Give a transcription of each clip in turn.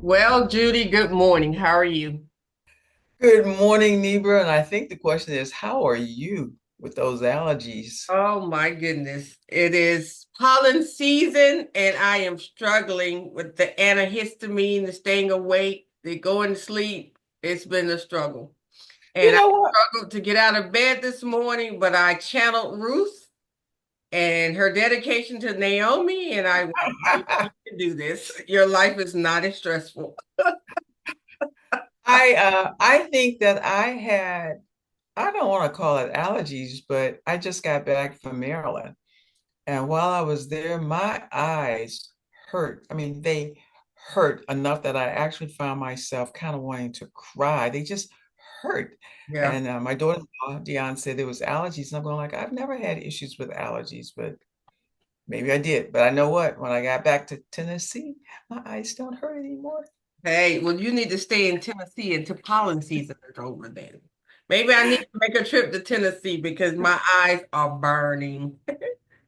Well, Judy, good morning. How are you? Good morning, Neighbor. And I think the question is, how are you with those allergies? Oh my goodness. It is pollen season and I am struggling with the antihistamine, the staying awake, the going to sleep. It's been a struggle. You And I know what? struggled to get out of bed this morning, but I channeled Ruth and her dedication to Naomi, and I went, you can do this. Your life is not as stressful. I think that I don't want to call it allergies, but I just got back from Maryland. And while I was there, my eyes hurt. I mean, they hurt enough that I actually found myself kind of wanting to cry. They just hurt. Yeah. And my daughter-in-law, Dion, said there was allergies. And I'm going like, I've never had issues with allergies, but maybe I did, but I know what? When I got back to Tennessee, my eyes don't hurt anymore. Hey, well, you need to stay in Tennessee until pollen season is over then. Maybe I need to make a trip to Tennessee because my eyes are burning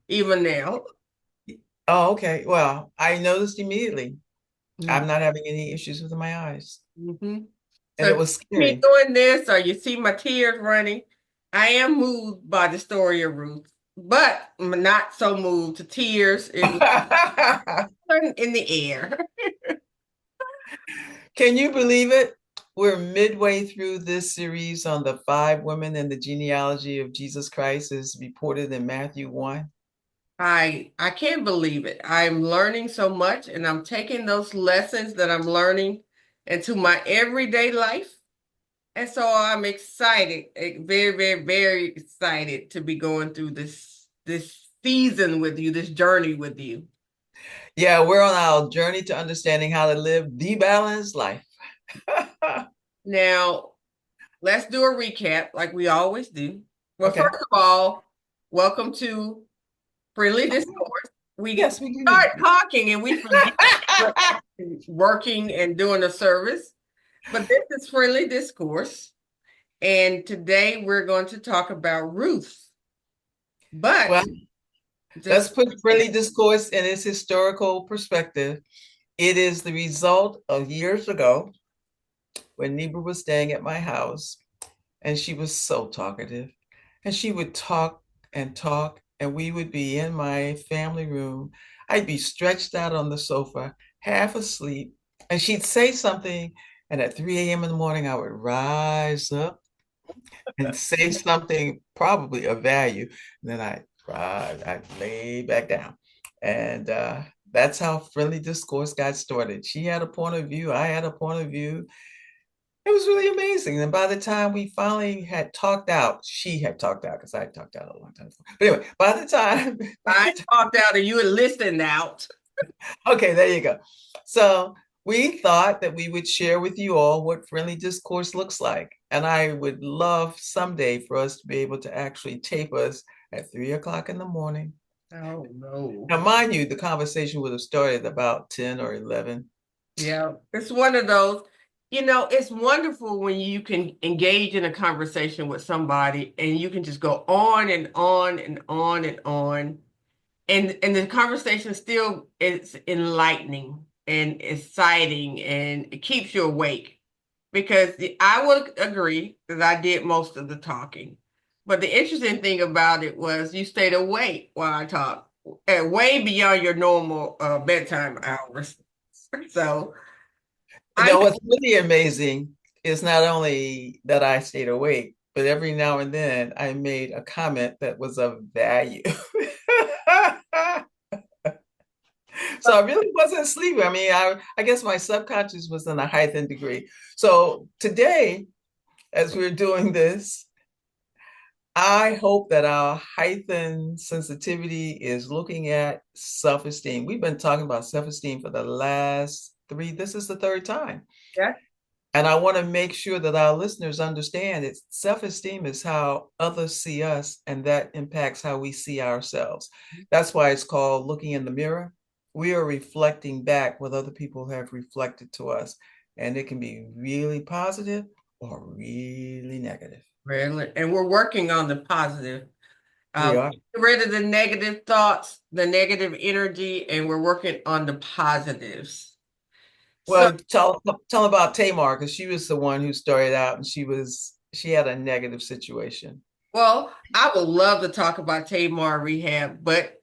even now. Oh, okay. Well, I noticed immediately I'm Mm-hmm. not having any issues with my eyes, and So it if was you see me scary. doing this or you see my tears running, I am moved by the story of Ruth, but I'm not so moved to tears. It was in the air. Can you believe it? We're midway through this series on the five women in the genealogy of Jesus Christ, as reported in Matthew 1. I can't believe it. I'm learning so much and I'm taking those lessons that I'm learning into my everyday life. And so I'm excited, very, very, very excited to be going through this season with you, this journey with you. Yeah, we're on our journey to understanding how to live the balanced life. Now, let's do a recap like we always do. Well, Okay. first of all, welcome to Friendly Discourse. We Yes, we do need. start talking and we forget we're actually working and doing a service. But this is Friendly Discourse. And today we're going to talk about Ruth. Well, But let's just put friendly discourse in its historical perspective. It is the result of years ago when Neba was staying at my house, and she was so talkative. And she would talk, and we would be in my family room. I'd be stretched out on the sofa, half asleep, and she'd say something. And at 3 a.m. in the morning, I would rise up and say something probably of value. And then I'd lay back down. And that's how friendly discourse got started. She had a point of view, I had a point of view. It was really amazing. And by the time we finally had talked out, she had talked out because I had talked out a long time before. But anyway, by I the time, talked out and you would listen out. okay, there you go. So we thought that we would share with you all what friendly discourse looks like. And I would love someday for us to be able to actually tape us at 3 o'clock in the morning. Oh no. Now, mind you, the conversation would have started about 10 or 11. Yeah. It's one of those, it's wonderful when you can engage in a conversation with somebody and you can just go on and on and on and on. And the conversation still is enlightening and exciting and it keeps you awake. Because I would agree that I did most of the talking. But the interesting thing about it was you stayed awake while I talked, way beyond your normal bedtime hours. So You I know, what's really amazing is not only that I stayed awake, but every now and then I made a comment that was of value. So I really wasn't sleeping. I mean, I guess my subconscious was in a heightened degree. So today, as we're doing this, I hope that our heightened sensitivity is looking at self-esteem. We've been talking about self-esteem for the last three, this is the third time. yeah, And I want to make sure that our listeners understand it's self-esteem is how others see us, and that impacts how we see ourselves. That's why it's called looking in the mirror. We are reflecting back what other people have reflected to us, and it can be really positive or really negative. really. And we're working on the positive. We are. Get rid of the negative thoughts, the negative energy, and we're working on the positives. So, Well, tell about Tamar because she was the one who started out and she had a negative situation. well, I would love to talk about Tamar rehab, but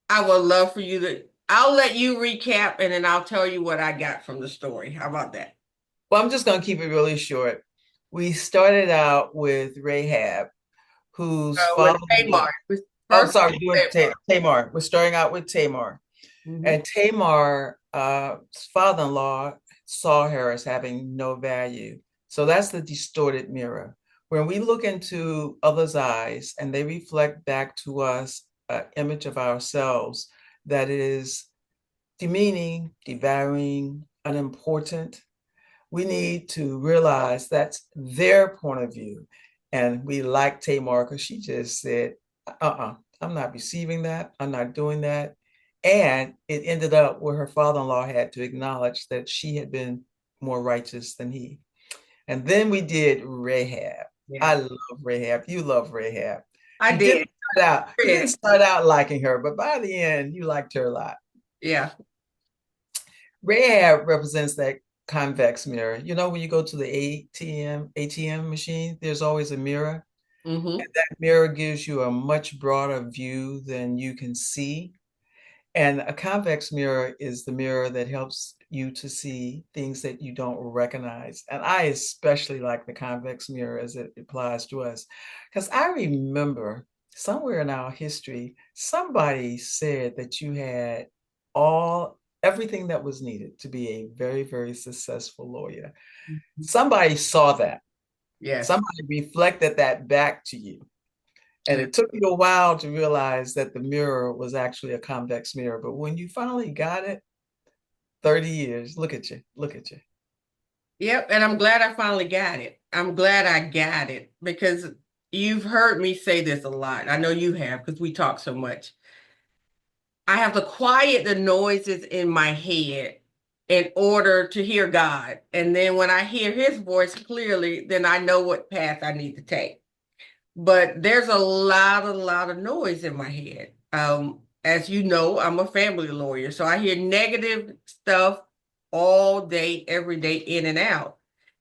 I would love for you to, I'll let you recap and then I'll tell you what I got from the story. How about that? Well, I'm just going to keep it really short. We started out with Rahab, whose With father-in-law. Tamar. Oh, First, sorry, doing Tamar. Tamar. We're starting out with Tamar. Hmm. And Tamar's father-in-law saw her as having no value. So that's the distorted mirror. When we look into others' eyes and they reflect back to us an image of ourselves that is demeaning, devouring, unimportant, we need to realize that's their point of view. And we like Tamar because she just said, I'm not receiving that. I'm not doing that. And it ended up where her father in law had to acknowledge that she had been more righteous than he. And then we did Rahab. I Yeah, love Rahab. You love Rahab. I did. You Yeah. didn't start out liking her, but by the end, you liked her a lot. Yeah. Rahab represents that convex mirror. You know, when you go to the ATM machine, there's always a mirror. Hmm. And that mirror gives you a much broader view than you can see. And a convex mirror is the mirror that helps you to see things that you don't recognize. And I especially like the convex mirror as it applies to us. Because I remember somewhere in our history, somebody said that you had everything that was needed to be a very, very successful lawyer. Somebody saw that. Yes. Somebody reflected that back to you. And Yeah. it took you a while to realize that the mirror was actually a convex mirror. But when you finally got it, 30 years, look at you, look at you. Yep. And I'm glad I finally got it. I'm glad I got it because you've heard me say this a lot. I know you have because we talk so much. I have to quiet the noises in my head in order to hear God. And then when I hear his voice clearly, then I know what path I need to take. But there's a lot of noise in my head. As you know, I'm a family lawyer, so I hear negative stuff all day, every day, in and out.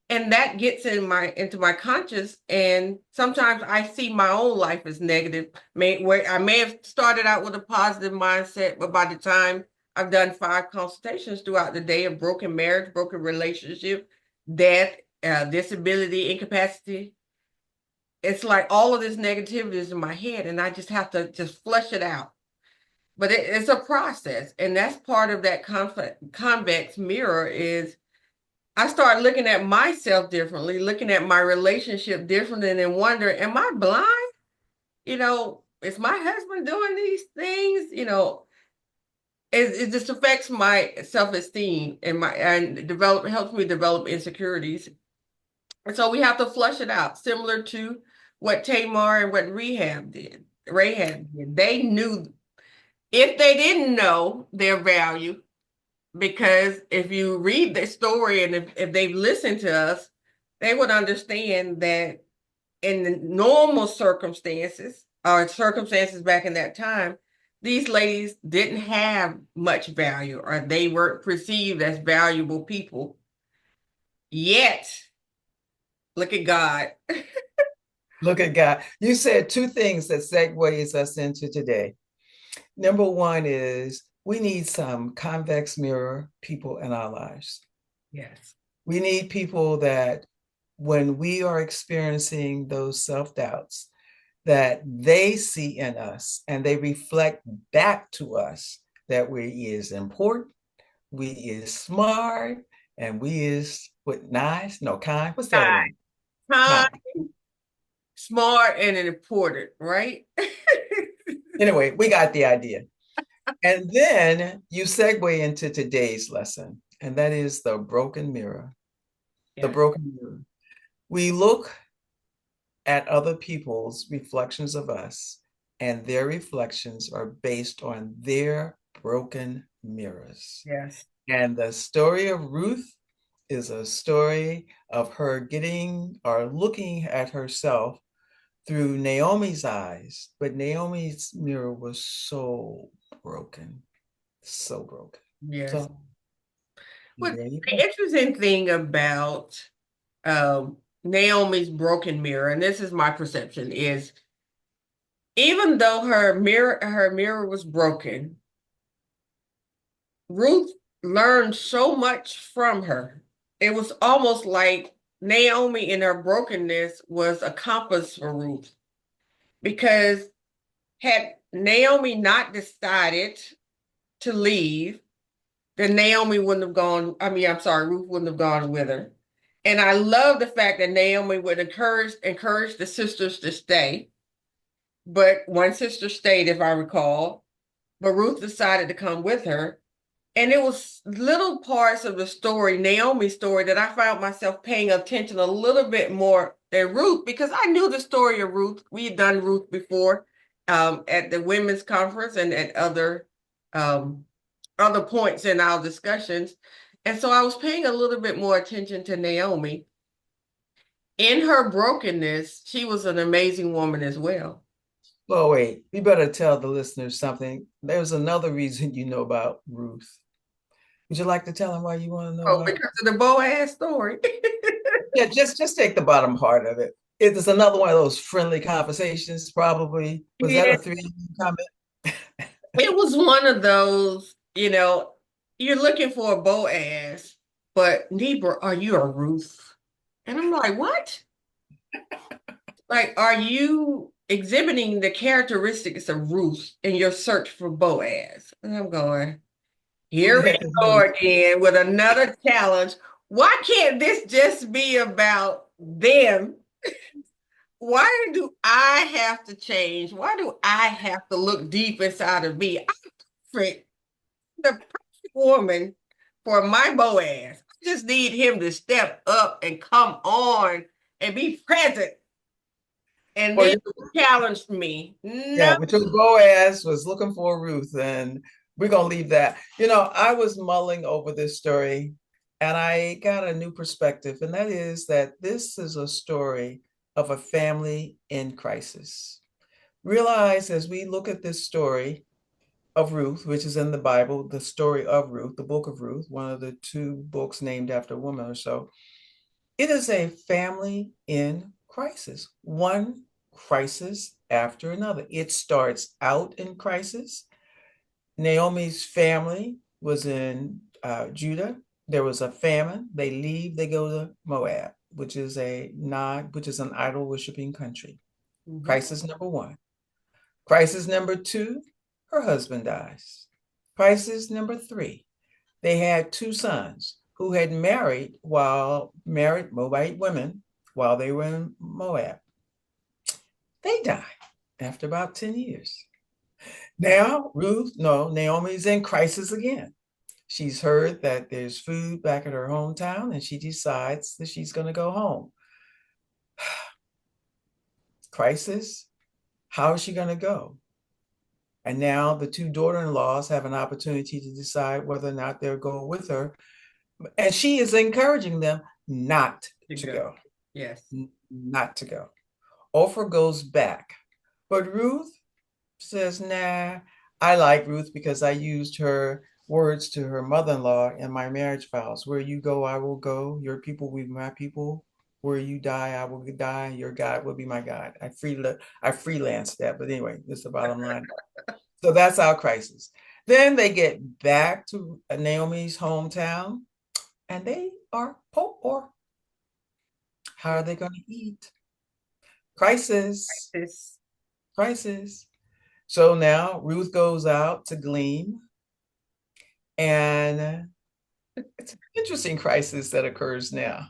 And that gets into my conscious, and sometimes I see my own life as negative. Where I may have started out with a positive mindset, but by the time I've done 5 consultations throughout the day of broken marriage, broken relationship, death, disability, incapacity, it's like all of this negativity is in my head and I just have to just flush it out. But it's a process. And that's part of that convex mirror is I start looking at myself differently, looking at my relationship differently and wonder, am I blind? Is my husband doing these things? It just affects my self-esteem and helps me develop insecurities. And so we have to flush it out, similar to what Tamar and what Rahab did. They knew if they didn't know their value, because if you read the story and if they've listened to us, they would understand that in the normal circumstances or circumstances back in that time, these ladies didn't have much value or they weren't perceived as valuable people. Yet, look at God. Look at God. You said two things that segues us into today. Number one is we need some convex mirror people in our lives. Yes. We need people that when we are experiencing those self-doubts, that they see in us and they reflect back to us that we is important, we is smart, and we is what nice, no kind. What's the other one? Kind, Kind. smart, and important, right? Anyway, we got the idea. And then you segue into today's lesson, and that is the broken mirror. The Yes. broken mirror. We look at other people's reflections of us, and their reflections are based on their broken mirrors. Yes. And the story of Ruth is a story of her getting or looking at herself through Naomi's eyes, but Naomi's mirror was so broken, so broken. Yes. So Well, There you the go. interesting thing about Naomi's broken mirror, and this is my perception, is even though her mirror was broken, Ruth learned so much from her. It was almost like Naomi in her brokenness was a compass for Ruth because had Naomi not decided to leave, then Naomi wouldn't have gone. I mean, I'm sorry, Ruth wouldn't have gone with her. And I love the fact that Naomi would encourage the sisters to stay. But one sister stayed, if I recall, but Ruth decided to come with her. And it was little parts of the story, Naomi's story, that I found myself paying attention a little bit more than Ruth because I knew the story of Ruth. We had done Ruth before at the women's conference and at um, other points in our discussions. And so I was paying a little bit more attention to Naomi. In her brokenness, she was an amazing woman as well. Well, wait, we better tell the listeners something. There's another reason you know about Ruth. Would you like to tell them why you want to know Oh, about? because of the Boaz story. Yeah, just take the bottom part of it. It is another one of those friendly conversations, probably. Was that Yeah, a three comment? it was one of those, you're looking for a Boaz, but Neighbor, are you a Ruth? And I'm like, what? Like, are you exhibiting the characteristics of Ruth in your search for Boaz? And I'm going, Who the here we heck is go Ruth? again with another challenge. Why can't this just be about them? Why do I have to change? Why do I have to look deep inside of me? I'm perfect, the perfect woman for my Boaz. I just need him to step up and come on and be present. And Well, then he challenged me. yeah, No, but your Boaz was looking for Ruth, and we're gonna leave that. I was mulling over this story, and I got a new perspective, and that is that this is a story of a family in crisis. Realize as we look at this story of Ruth, which is in the Bible, the story of Ruth, the book of Ruth, one of the two books named after a woman or so, it is a family in crisis, one crisis after another. It starts out in crisis. Naomi's family was in Judah. There was a famine. They leave. They go to Moab, which is an idol worshiping country. Mhm. Crisis number one. Crisis number two, her husband dies. Crisis number three, they had two sons who had married Moabite women while they were in Moab. They died after about 10 years. Now, no, Naomi's in crisis again. She's heard that there's food back at her hometown and she decides that she's going to go home. Crisis, how is she going to go? And now the two daughter-in-laws have an opportunity to decide whether or not they'll go with her. And she is encouraging them not To to go. go, Yes. not to go. Oprah goes back. But Ruth says, nah, I like Ruth because I used her words to her mother-in-law in my marriage vows. Where you go, I will go. Your people will be my people. Where you die, I will die. Your God will be my God. I freelanced that. But anyway, this is the bottom line. So that's our crisis. Then they get back to Naomi's hometown and they are poor. How are they going to eat? Crisis, This crisis. So now Ruth goes out to glean, and it's an interesting crisis that occurs now.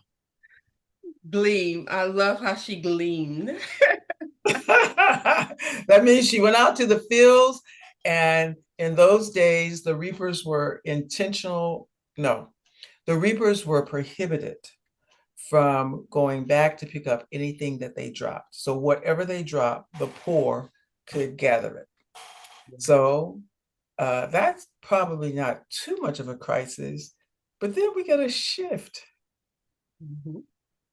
gleam. I love how she gleamed. That means she went out to the fields, and in those days, the reapers were intentional. No, the reapers were prohibited from going back to pick up anything that they dropped. So whatever they dropped, the poor could gather it. So that's probably not too much of a crisis. But then we get a shift. Mhm.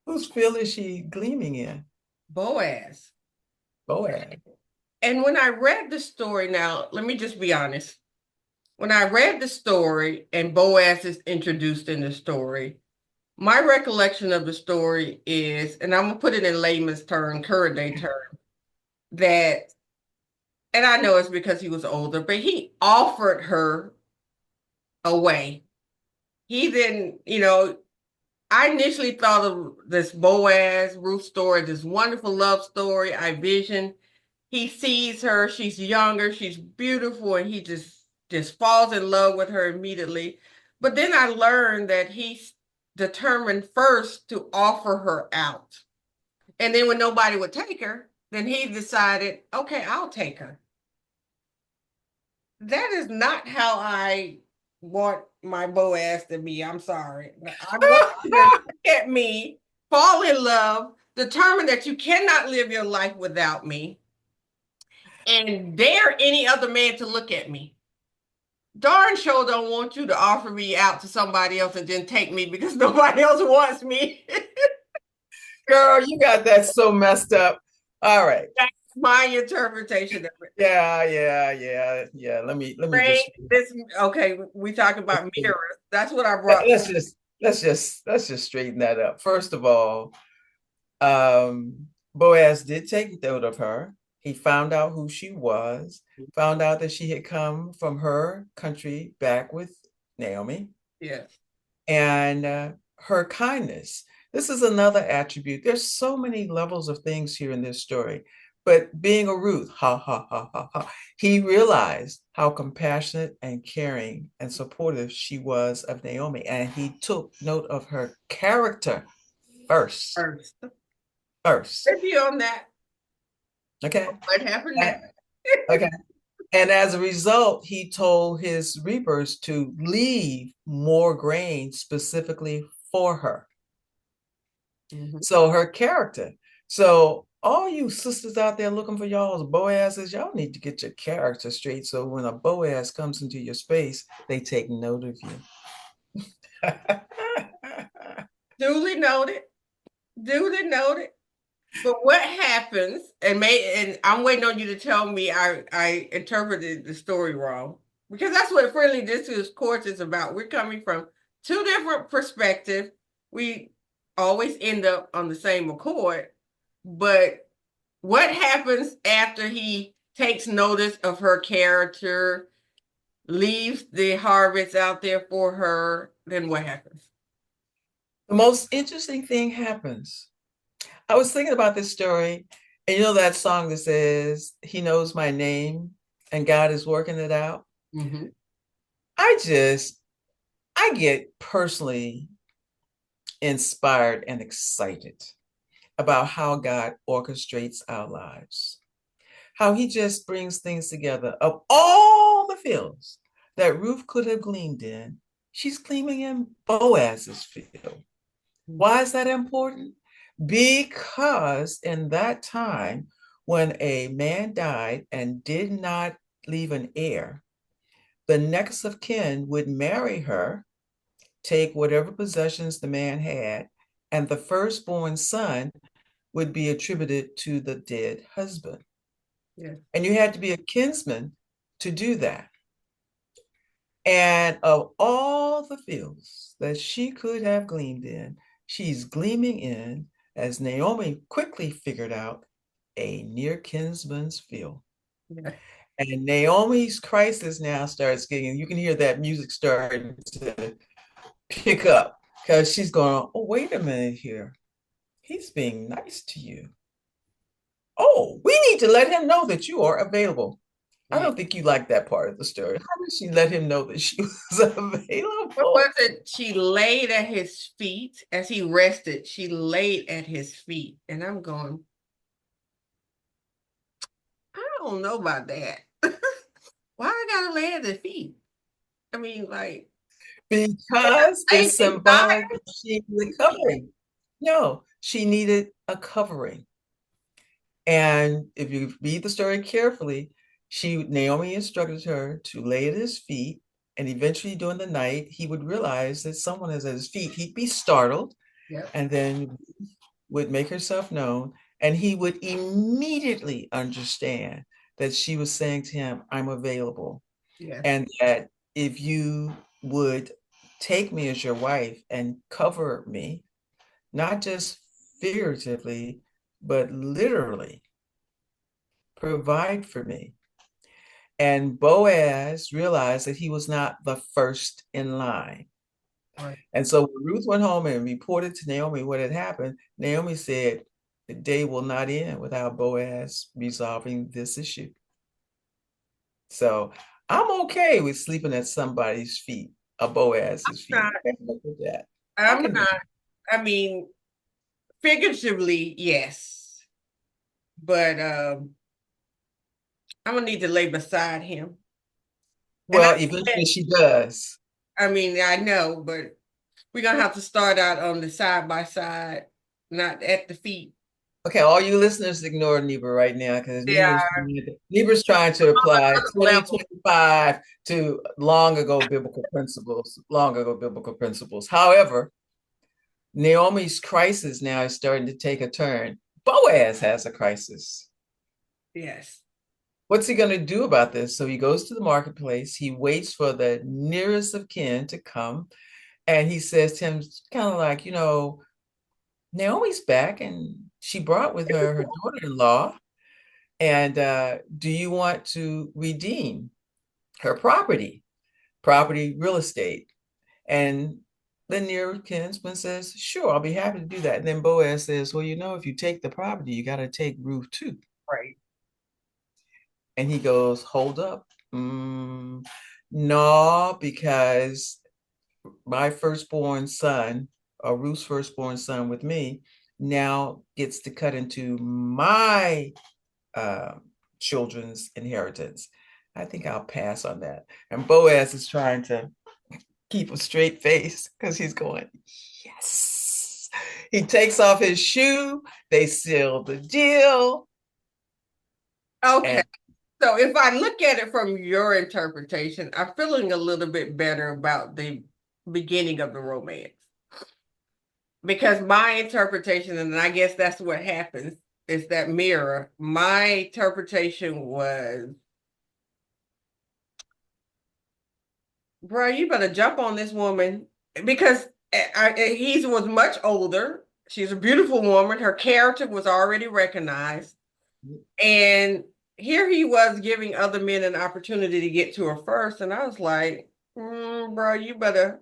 Whose field is she gleaming in? Boaz. Boaz. And when I read the story now, let me just be honest. when I read the story and Boaz is introduced in the story, my recollection of the story is, and I'm gonna put it in layman's term, current day term, that, and I know it's because he was older, but he offered her away. He didn't, I initially thought of this Boaz Ruth story, this wonderful love story. I vision he sees her, she's younger, she's beautiful, and he just falls in love with her immediately. But then I learned that he's determined first to offer her out. And then when nobody would take her, then he decided, okay, I'll take her. That is not how I want my Boaz to be. I'm sorry. I want you to look at me, fall in love, determine that you cannot live your life without me, and dare any other man to look at me. Darn sure don't want you to offer me out to somebody else and then take me because nobody else wants me. Girl, you got that so messed up. All right. That's my interpretation of it. Yeah. Let me Right? just This okay, we talk about mirrors. That's what I brought. let's just straighten that up. First of all, Boaz did take note of her. He found out who she was, found out that she had come from her country back with Naomi, Yes. and her kindness. This is another attribute. There's so many levels of things here in this story. But being a Ruth, ha ha ha ha ha, he realized how compassionate and caring and supportive she was of Naomi, and he took note of her character first. First. First, Maybe on that. okay, What happened and, next? okay. And as a result, he told his reapers to leave more grain specifically for her. Mhm. So her character. So all you sisters out there looking for y'all's Boazes, y'all need to get your character straight. So when a Boaz comes into your space, they take note of you. Duly noted. Duly noted. But what happens, and I'm waiting on you to tell me I interpreted the story wrong. Because that's what friendly discourse is about. We're coming from two different perspectives. We always end up on the same accord. But what happens after he takes notice of her character, leaves the harvest out there for her? Then what happens? The most interesting thing happens. I was thinking about this story, and you know that song that says, He knows my name and God is working it out? Mm-hmm. I just, I get personally inspired and excited about how God orchestrates our lives, how he just brings things together. Of all the fields that Ruth could have gleaned in, she's gleaming in Boaz's field. Why is that important? Because in that time, when a man died and did not leave an heir, the next of kin would marry her, take whatever possessions the man had, and the firstborn son would be attributed to the dead husband. Yeah. And you had to be a kinsman to do that. And of all the fields that she could have gleamed in, she's gleaming in, as Naomi quickly figured out, a near kinsman's field. Yeah. And Naomi's crisis now starts getting, you can hear that music starting to pick up because she's going, oh, wait a minute here. He's being nice to you. Oh, we need to let him know that you are available. I Yeah. don't think you like that part of the story. How did she let him know that she was What was available? it? She laid at his feet as he rested. She laid at his feet. And I'm going, I don't know about that. Why I gotta lay at his feet? I mean, like, Because lay it's beside symbolic that she needed covering. No, she needed a covering. And if you read the story carefully, Naomi instructed her to lay at his feet, and eventually during the night, he would realize that someone is at his feet. He'd be startled, Yep. and then would make herself known, and he would immediately understand that she was saying to him, I'm available. Yes. And that if you would take me as your wife and cover me, not just figuratively, but literally provide for me. And Boaz realized that he was not the first in line. Right. And so when Ruth went home and reported to Naomi what had happened, Naomi said, the day will not end without Boaz resolving this issue. So I'm okay with sleeping at somebody's feet, a Boaz's feet. Not, I can live with that. I I'm can live. not, I mean, figuratively, yes, but I'm gonna need to lay beside him. And Well, eventually she does. I mean, I know, but we're gonna have to start out on the side by side, not at the feet. Okay, all you listeners ignore Neba right now because Yeah, Neba's trying to apply other level. 2025 to long ago biblical principles. However, Naomi's crisis now is starting to take a turn. Boaz has a crisis. Yes. What's he going to do about this? So he goes to the marketplace. He waits for the nearest of kin to come. And he says to him, kind of like, Naomi's back and she brought with her daughter-in-law. And do you want to redeem her property, real estate? And the near kinsman says, sure, I'll be happy to do that. And then Boaz says, well, if you take the property, you got to take Ruth too. Right. And he goes, hold up. No, because my firstborn son, or Ruth's firstborn son with me, now gets to cut into my uh, children's inheritance. I think I'll pass on that. And Boaz is trying to keep a straight face because he's going, yes. He takes off his shoe. They seal the deal. Okay. And So if I look at it from your interpretation, I'm feeling a little bit better about the beginning of the romance. Because my interpretation, and I guess that's what happens, is that mirror. My interpretation was, bro, you better jump on this woman because he was much older. She's a beautiful woman. Her character was already recognized. And here he was giving other men an opportunity to get to her first. And I was like, bro, you better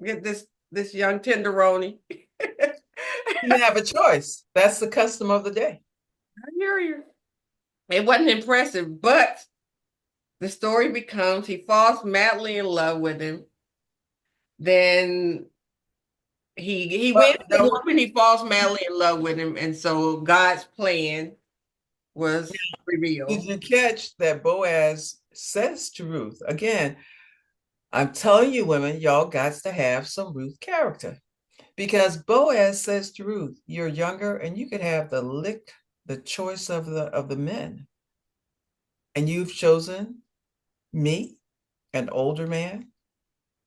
get this young tenderoni. he didn't have a choice. That's the custom of the day. I hear you. It wasn't impressive, but the story becomes he falls madly in love with him. Then he Well, wins the woman, he falls madly in love with him, and so God's plan was did revealed. you catch that Boaz says to Ruth? Again, I'm telling you, women, y'all got to have some Ruth character. Because Boaz says to Ruth, you're younger and you could have the choice of the men. And you've chosen me, an older man.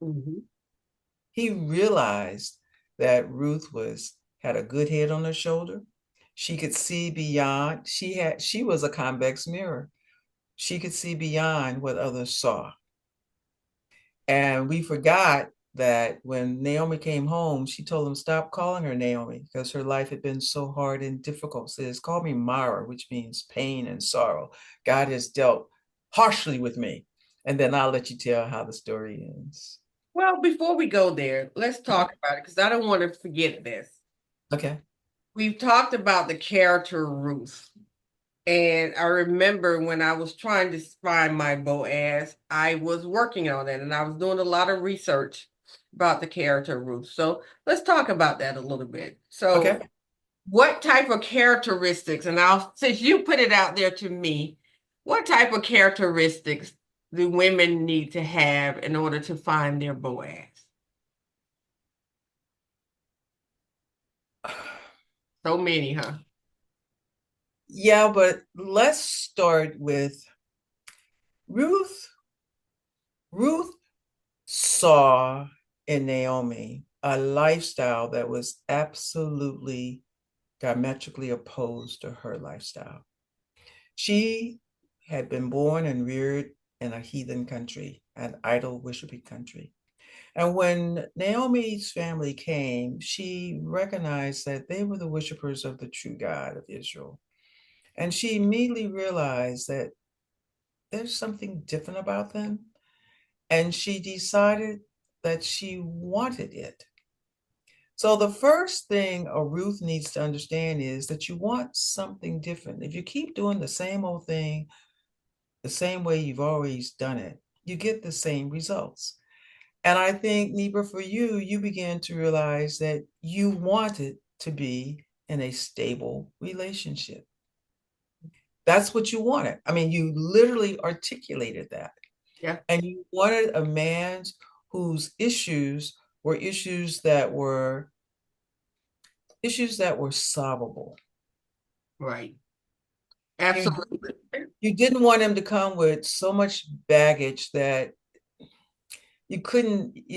Mhm. He realized that Ruth had a good head on her shoulder. She could see beyond. She was a convex mirror. She could see beyond what others saw. And we forgot that when Naomi came home, she told him, stop calling her Naomi because her life had been so hard and difficult. Says, call me Mara, which means pain and sorrow. God has dealt harshly with me. And then I'll let you tell how the story ends. Well, before we go there, let's Okay. talk about it because I don't want to forget this. Okay. We've talked about the character Ruth. And I remember when I was trying to find my Boaz, I was working on it and I was doing a lot of research about the character Ruth. So let's talk about that a little bit. So, Okay. what type of characteristics, and since you put it out there to me, what type of characteristics do women need to have in order to find their Boaz? So many, huh? Yeah, but let's start with Ruth. Ruth saw in Naomi a lifestyle that was absolutely diametrically opposed to her lifestyle. She had been born and reared in a heathen country, an idol worshiping country. And when Naomi's family came, she recognized that they were the worshipers of the true God of Israel. And she immediately realized that there's something different about them. And she decided that she wanted it. So the first thing a Ruth needs to understand is that you want something different. If you keep doing the same old thing, the same way you've always done it, you get the same results. And I think, Neba, for you, you began to realize that you wanted to be in a stable relationship. That's what you wanted. I mean, you literally articulated that. Yeah, And you wanted a man whose issues were issues that were solvable. right. You Absolutely. you didn't want him to come with so much baggage that you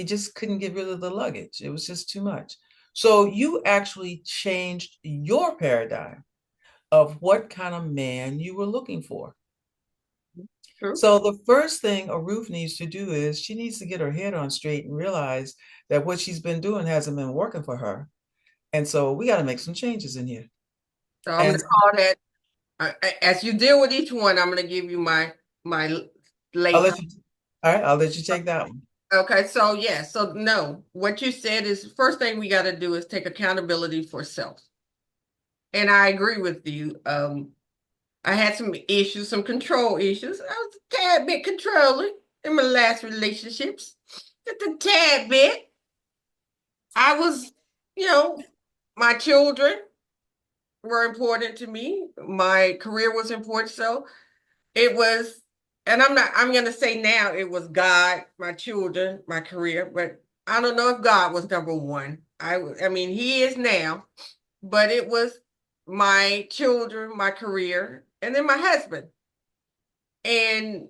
just couldn't get rid of the luggage. It was just too much. So you actually changed your paradigm of what kind of man you were looking for. True. So the first thing a Ruth needs to do is she needs to get her head on straight and realize that what she's been doing hasn't been working for her. And so we got to make some changes in here. So I'm going And to call that, as you deal with each one, I'm going to give you my I'll late. let you, all right, I'll let you take that one. Okay, so yeah, so no, what you said is first thing we got to do is take accountability for self. And I agree with you. I had some issues, some control issues. I was a tad bit controlling in my last relationships. Just a tad bit. I was, you know, my children were important to me. My career was important. So it was, and I'm going to say now it was God, my children, my career, but I don't know if God was number one. I mean, he is now, but it was my children, my career, and then my husband. And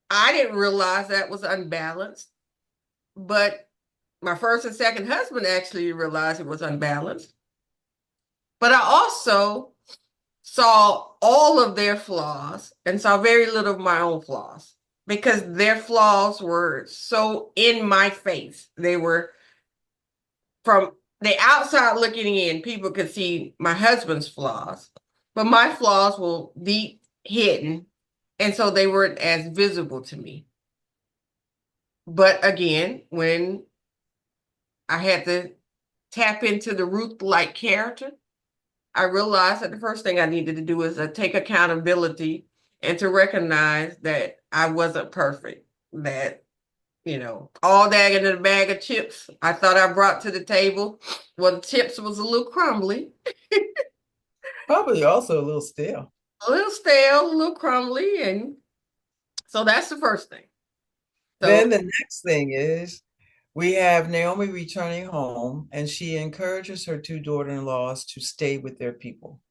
I didn't realize that was unbalanced, but my first and second husband actually realized it was unbalanced. But I also saw all of their flaws and saw very little of my own flaws because their flaws were so in my face. They were from the outside looking in, people could see my husband's flaws, but my flaws were deep hidden. And so they weren't as visible to me. But again, when I had to tap into the Ruth-like character, I realized that the first thing I needed to do was take accountability and to recognize that I wasn't perfect, that, all that in a bag of chips I thought I brought to the table. Well, the chips was a little crumbly, Probably also a little stale. a little stale, a little crumbly. And so that's the first thing. So, Then the next thing is we have Naomi returning home, and she encourages her two daughter-in-laws to stay with their people.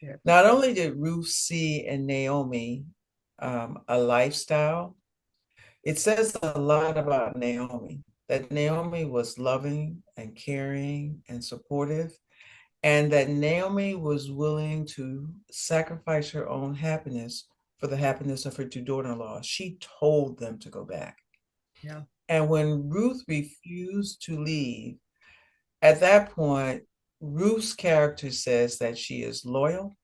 yeah, Not only did Ruth see in Naomi a lifestyle, it says a lot about Naomi, that Naomi was loving and caring and supportive, and that Naomi was willing to sacrifice her own happiness for the happiness of her two daughter-in-laws. She told them to go back. yeah, And when Ruth refused to leave, at that point, Ruth's character says that she is loyal,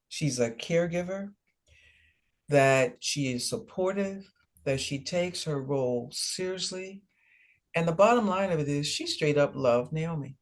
she's a caregiver, that she is supportive, that she takes her role seriously. And the bottom line of it is she straight up loved Naomi.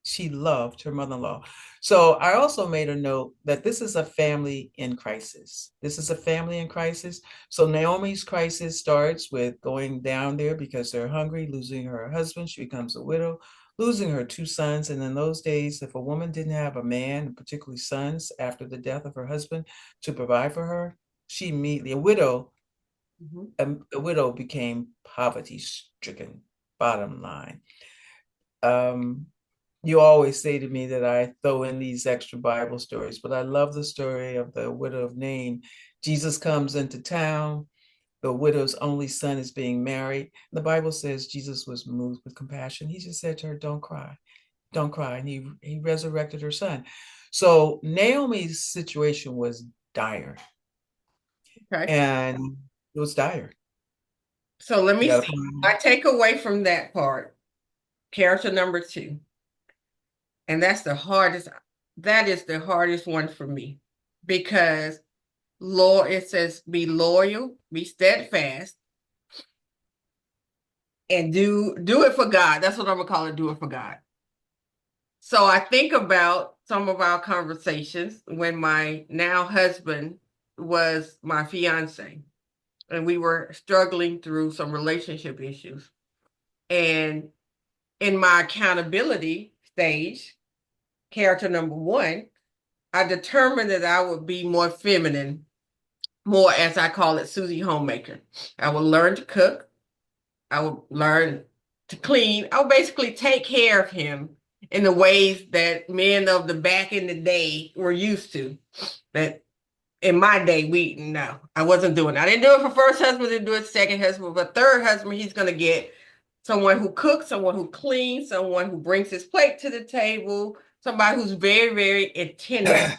She loved her mother-in-law. So I also made a note that this is a family in crisis. This is a family in crisis. So Naomi's crisis starts with going down there because they're hungry, losing her husband. She becomes a widow, losing her two sons. And in those days, if a woman didn't have a man, particularly sons, after the death of her husband to provide for her, she immediately, mhm, a widow became poverty stricken, bottom line. Um, you always say to me that I throw in these extra Bible stories, but I love the story of the widow of Nain. Jesus comes into town. The widow's only son is being married. The Bible says Jesus was moved with compassion. He just said to her, "Don't cry, don't cry." And he resurrected her son. So Naomi's situation was dire. Okay. and it was dire. So let You me got to see. I find. take away from that part, character number two. And that's the hardest. That is the hardest one for me because law, it says be loyal, be steadfast, and do it for God. That's what I'm gonna call it, do it for God. So I think about some of our conversations when my now husband was my fiance and we were struggling through some relationship issues. And in my accountability stage, character number one, I determined that I would be more feminine, more as I call it, Susie Homemaker. I would learn to cook. I would learn to clean. I would basically take care of him in the ways that men of the back in the day were used to. That in my day, no, I wasn't doing it. I didn't do it for first husband, didn't do it second husband, but third husband, he's gonna get someone who cooks, someone who cleans, someone who brings his plate to the table, somebody who's very, very attentive.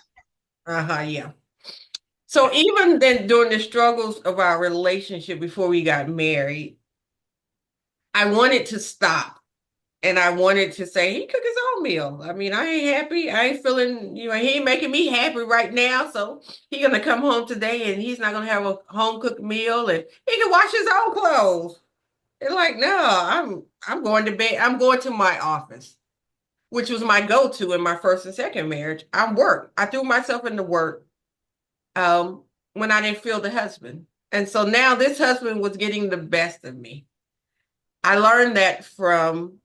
Uh-huh, yeah. So even then, during the struggles of our relationship before we got married, I wanted to stop and I wanted to say he cook his own meal. I mean, I ain't happy. I ain't feeling, he ain't making me happy right now. So he gonna come home today and he's not gonna have a home cooked meal and he can wash his own clothes. And like, no, I'm going to bed. I'm going to my office, which was my go-to in my first and second marriage. I'm work. I threw myself into work um, when I didn't feel the husband. And so now this husband was getting the best of me. I learned that from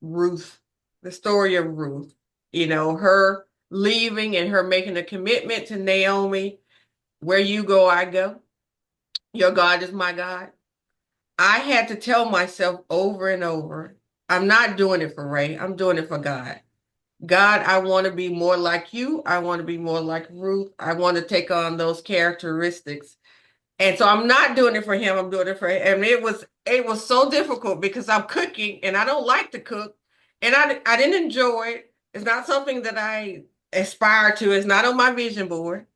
Ruth, the story of Ruth, her leaving and her making a commitment to Naomi. Where you go, I go. Your God is my God. I had to tell myself over and over, I'm not doing it for Ray. I'm doing it for God. God, I want to be more like you. I want to be more like Ruth. I want to take on those characteristics. And so I'm not doing it for him. I'm doing it for him. And it was so difficult because I'm cooking and I don't like to cook. And I didn't enjoy it. It's not something that I aspire to. It's not on my vision board.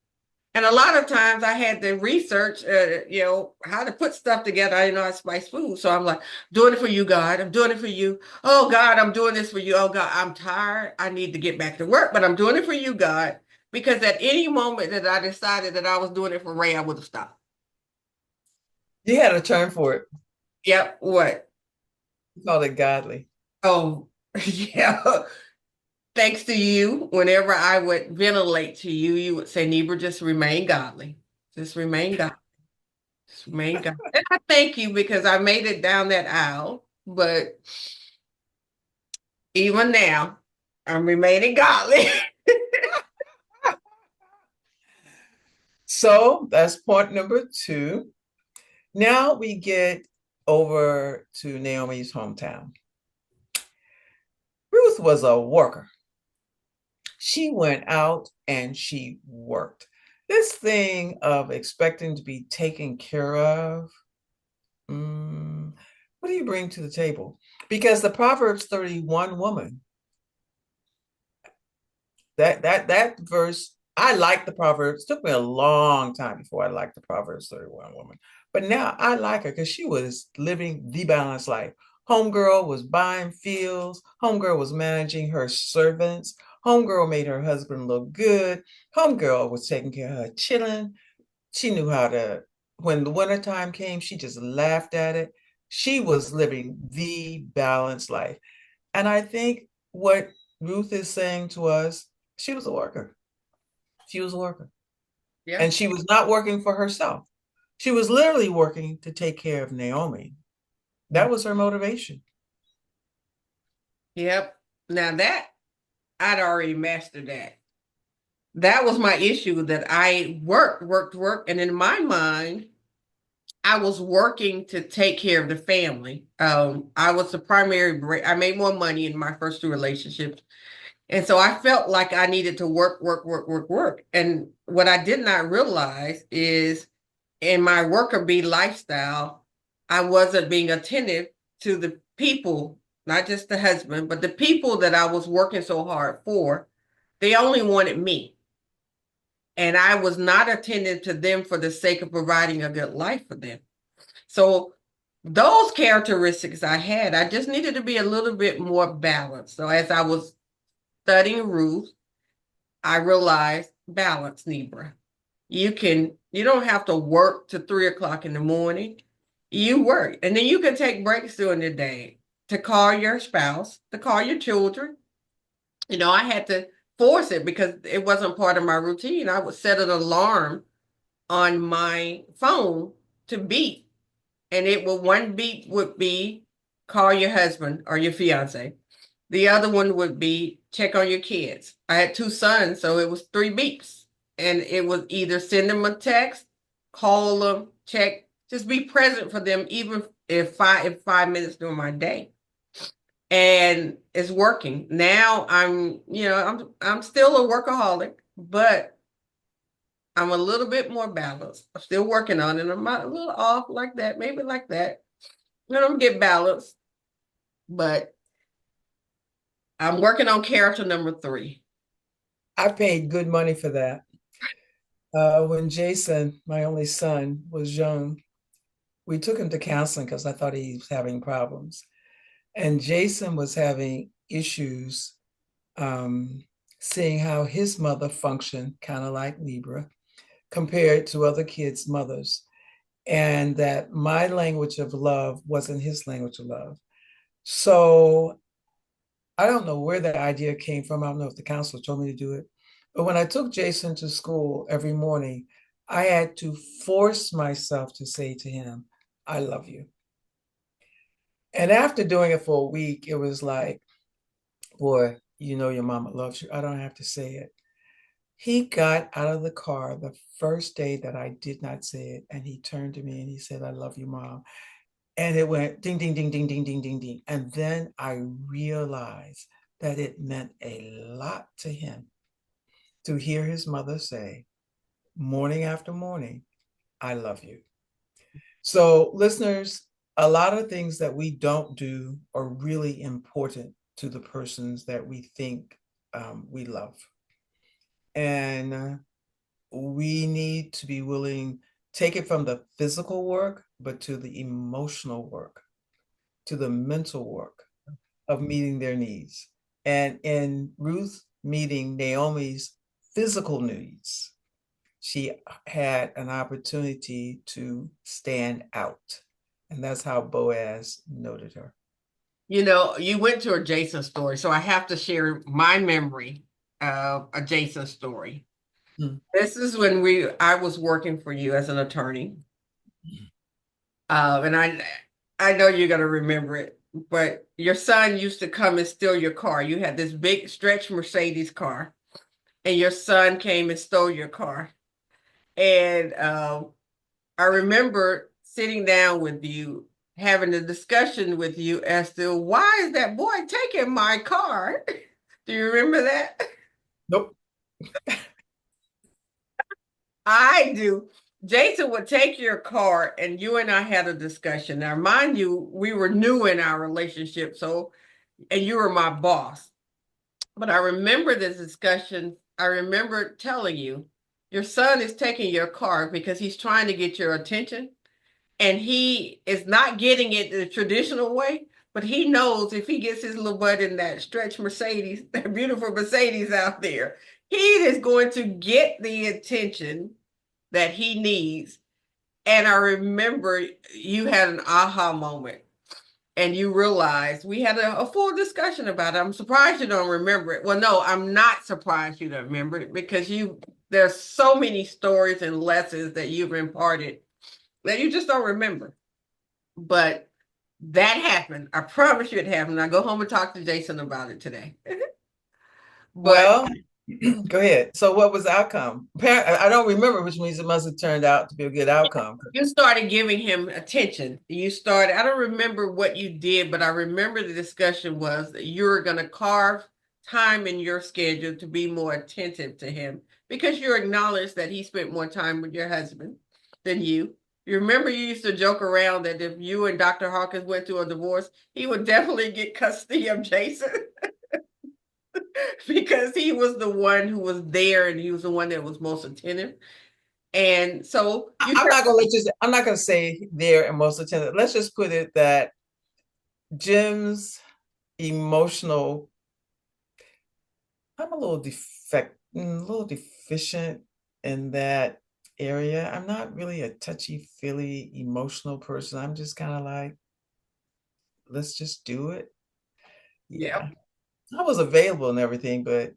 And a lot of times I had to research, how to put stuff together. I didn't know how to spice food. So I'm like, doing it for you, God. I'm doing it for you. Oh, God, I'm doing this for you. Oh, God, I'm tired. I need to get back to work, but I'm doing it for you, God. Because at any moment that I decided that I was doing it for Ray, I would have stopped. You had a term for it. Yep. What? You called it godly. Oh, yeah. Thanks to you, whenever I would ventilate to you, you would say, Neighbor, just remain godly. Just remain godly. Just remain godly. And I thank you because I made it down that aisle. But even now, I'm remaining godly. So that's point number two. Now we get over to Naomi's hometown. Ruth was a worker. She went out and she worked. This thing of expecting to be taken care of, what do you bring to the table? Because the Proverbs 31 woman, that verse, I like the Proverbs. It took me a long time before I liked the Proverbs 31 woman. But now I like her because she was living the balanced life. Homegirl was buying fields. Homegirl was managing her servants. Homegirl made her husband look good. Homegirl was taking care of her children. She knew how to, when the wintertime came, she just laughed at it. She was living the balanced life. And I think what Ruth is saying to us, she was a worker. She was a worker. Yeah. And she was not working for herself. She was literally working to take care of Naomi. That was her motivation. Yep. Now that I'd already mastered that. That was my issue that I worked. And in my mind, I was working to take care of the family. I was the primary, I made more money in my first two relationships. And so I felt like I needed to work, work, work, work, work. And what I did not realize is in my worker bee lifestyle, I wasn't being attentive to the people, not just the husband, but the people that I was working so hard for. They only wanted me. and I was not attentive to them for the sake of providing a good life for them. So those characteristics I had, I just needed to be a little bit more balanced. So as I was studying Ruth, I realized balance, Nebra. You don't have to work to 3 o'clock in the morning. You work, and then you can take breaks during the day to call your spouse, to call your children. I had to force it because it wasn't part of my routine. I would set an alarm on my phone to beep, and one beep would be call your husband or your fiance. The other one would be check on your kids. I had two sons, so it was three beeps. And it was either send them a text, call them, check, just be present for them, even if 5 minutes during my day. And it's working. Now I'm still a workaholic, but I'm a little bit more balanced. I'm still working on it. I'm a little off like that, maybe like that. I don't get balanced, but I'm working on character number 3. I paid good money for that. When Jason, my only son, was young, we took him to counseling because I thought he was having problems. And Jason was having issues seeing how his mother functioned, kind of like Libra, compared to other kids' mothers. And that my language of love wasn't his language of love. So I don't know where the idea came from. I don't know if the counselor told me to do it. But when I took Jason to school every morning, I had to force myself to say to him, I love you. And after doing it for a week, it was like, boy, you know your mama loves you. I don't have to say it. He got out of the car the first day that I did not say it, and he turned to me and he said, I love you, Mom. And it went ding, ding, ding, ding, ding, ding, ding, ding. And then I realized that it meant a lot to him to hear his mother say, morning after morning, I love you. So, listeners, a lot of things that we don't do are really important to the persons that we think we love. And we need to be willing, take it from the physical work, but to the emotional work, to the mental work of meeting their needs. And in Ruth meeting Naomi's physical needs, she had an opportunity to stand out. And that's how Boaz noted her. You went to a Jason story, so I have to share my memory of a Jason story. This is when I was working for you as an attorney. And I know you're gonna remember it, but your son used to come and steal your car. You had this big stretch Mercedes car, and your son came and stole your car. And I remember sitting down with you, having a discussion with you as to why is that boy taking my car? Do you remember that? Nope. I do. Jason would take your car and you and I had a discussion. Now, mind you, we were new in our relationship, and you were my boss. But I remember this discussion. I remember telling you, your son is taking your car because he's trying to get your attention. And he is not getting it the traditional way, but he knows if he gets his little butt in that stretch Mercedes, that beautiful Mercedes out there, he is going to get the attention that he needs. And I remember you had an aha moment and you realized we had a full discussion about it. I'm surprised you don't remember it. Well, no, I'm not surprised you don't remember it because there's so many stories and lessons that you've imparted that you just don't remember. But that happened. I promise you it happened. I go home and talk to Jason about it today. But Well, go ahead. So, what was the outcome? I don't remember, which means it must have turned out to be a good outcome. you started giving him attention. I don't remember what you did, but I remember the discussion was that you were going to carve time in your schedule to be more attentive to him because you acknowledged that he spent more time with your husband than you. You remember you used to joke around that if you and Dr. Hawkins went through a divorce, he would definitely get custody of Jason. because he was the one who was there and he was the one that was most attentive. And so you I'm not gonna let you. I'm not gonna say there and most attentive. Let's just put it that Jim's emotional. I'm a little a little deficient in that area. I'm not really a touchy-feely emotional person. I'm just kind of like, let's just do it. yeah, Yeah, I was available and everything, but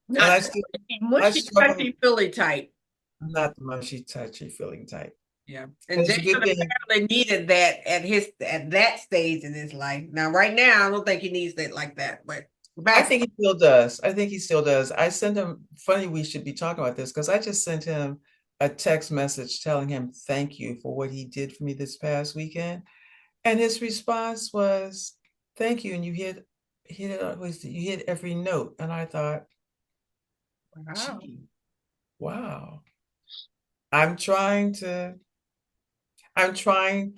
and not the I mushy, struggle. touchy, feely type. I'm not the mushy, touchy feeling type. Yeah. And It's a Jason good thing. apparently needed that at that stage in his life. Now, right now, I don't think he needs that like that, but I back think he still does. I think he still does. I sent him, funny we should be talking about this because I just sent him a text message telling him thank you for what he did for me this past weekend. And his response was, thank you. And hit it, you hit every note. And I thought, wow. gee, wow. I'm trying to, I'm trying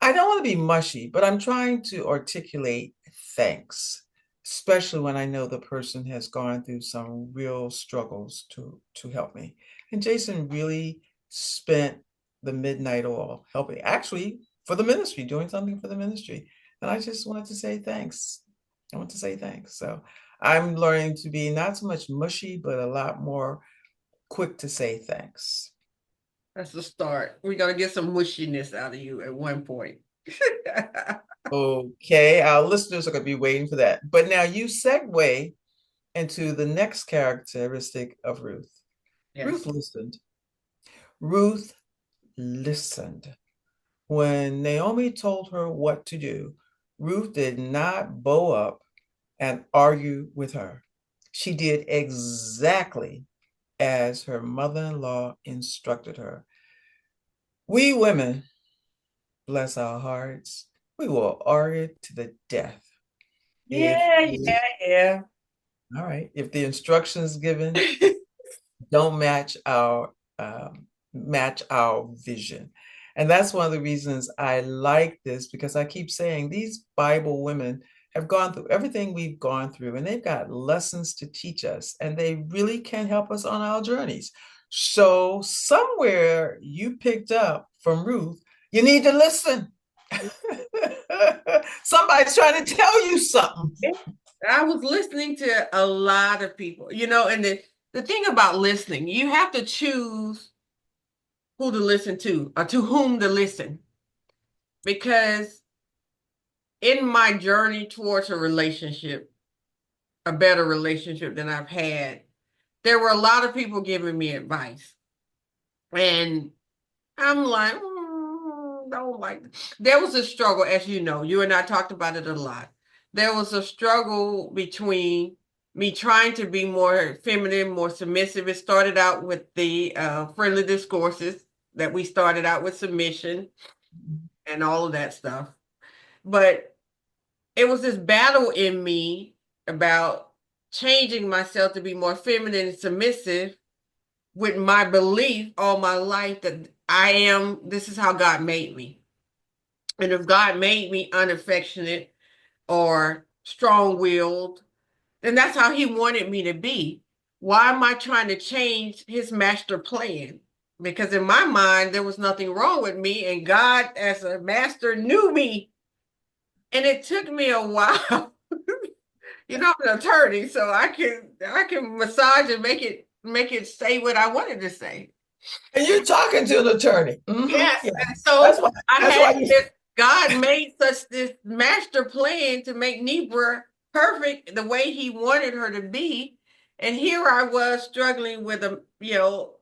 I don't want to be mushy, but I'm trying to articulate thanks, especially when I know the person has gone through some real struggles to help me. And Jason really spent the midnight oil helping, actually for the ministry, doing something for the ministry. And I just wanted to say thanks. I want to say thanks. So I'm learning to be not so much mushy, but a lot more quick to say thanks. That's the start. We're gonna get some mushiness out of you at one point. Okay, our listeners are going to be waiting for that. But now you segue into the next characteristic of Ruth. Ruth Yes. listened. Ruth listened. When Naomi told her what to do, Ruth did not bow up and argue with her. She did exactly as her mother in law instructed her. We women, bless our hearts, we will argue to the death. If Yeah, the yeah, All right. If the instructions given yeah. don't match our vision. And that's one of the reasons I like this because I keep saying these Bible women have gone through everything we've gone through and they've got lessons to teach us and they really can help us on our journeys. So somewhere you picked up from Ruth, you need to listen. Somebody's trying to tell you something. I was listening to a lot of people, and the thing about listening, you have to choose who to listen to or to whom to listen. Because in my journey towards a better relationship than I've had, there were a lot of people giving me advice. And I'm like, don't like it. There was a struggle, as you know, you and I talked about it a lot. There was a struggle between me trying to be more feminine, more submissive. It started out with the friendly discourses that we started out with submission and all of that stuff. But it was this battle in me about changing myself to be more feminine and submissive with my belief all my life that this is how God made me. And if God made me unaffectionate or strong willed, then that's how He wanted me to be. Why am I trying to change His master plan? Because in my mind, there was nothing wrong with me, and God, as a master, knew me. And it took me a while. I'm an attorney, so I can massage and make it say what I wanted to say. And you're talking to an attorney. Yes, Yeah. and so That's why I that's had why you this. God made such this master plan to make Nebra perfect the way He wanted her to be, and here I was struggling with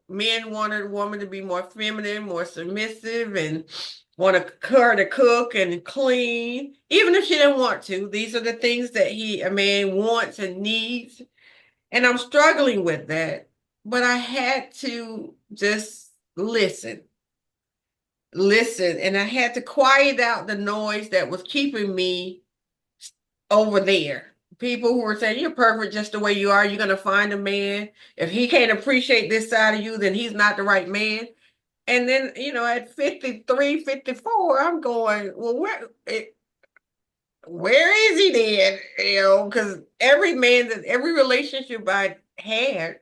men wanted a woman to be more feminine, more submissive, and want her to cook and clean, even if she didn't want to. These are the things that a man wants and needs, and I'm struggling with that. But I had to just listen, and I had to quiet out the noise that was keeping me over there. People who were saying, you're perfect just the way you are. You're going to find a man. If he can't appreciate this side of you, then he's not the right man. And then, at 53, 54, I'm going, well, Where is he then? You know, because every relationship I had,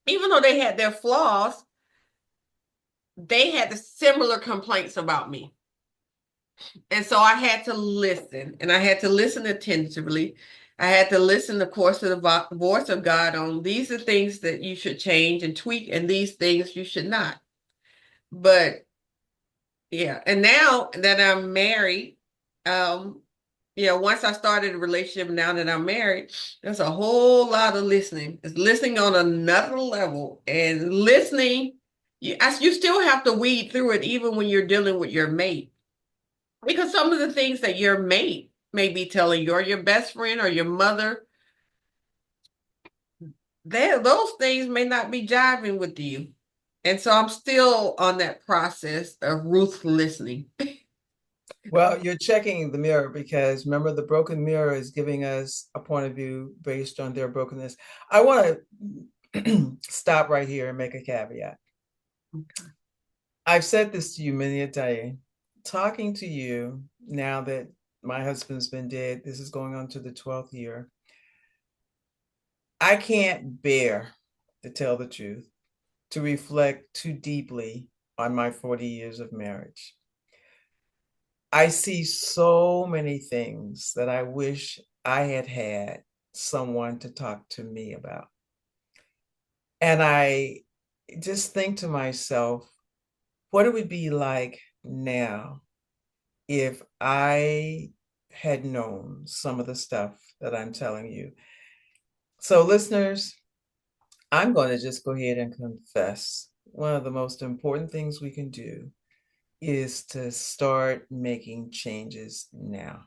even though they had their flaws, they had the similar complaints about me. And so I had to listen, and I had to listen attentively. I had to listen, of course, to the voice of God on these are things that you should change and tweak, and these things you should not. But yeah, and now that I'm married, um, once I started a relationship, now that I'm married, there's a whole lot of listening. It's listening on another level, and listening, you still have to weed through it, even when you're dealing with your mate, because some of the things that your mate may be telling you, or your best friend, or your mother, those things may not be jiving with you. And so I'm still on that process of Ruth listening. Well, you're checking the mirror because remember, the broken mirror is giving us a point of view based on their brokenness. I want to stop right here and make a caveat. I've said this to you many a day. Talking to you now that my husband's been dead, this is going on to the 12th year. I can't bear, to tell the truth, to reflect too deeply on my 40 years of marriage. I see so many things that I wish I had had someone to talk to me about. And I just think to myself, what it would be like now if I had known some of the stuff that I'm telling you. So, listeners, I'm going to just go ahead and confess one of the most important things we can do is to start making changes now.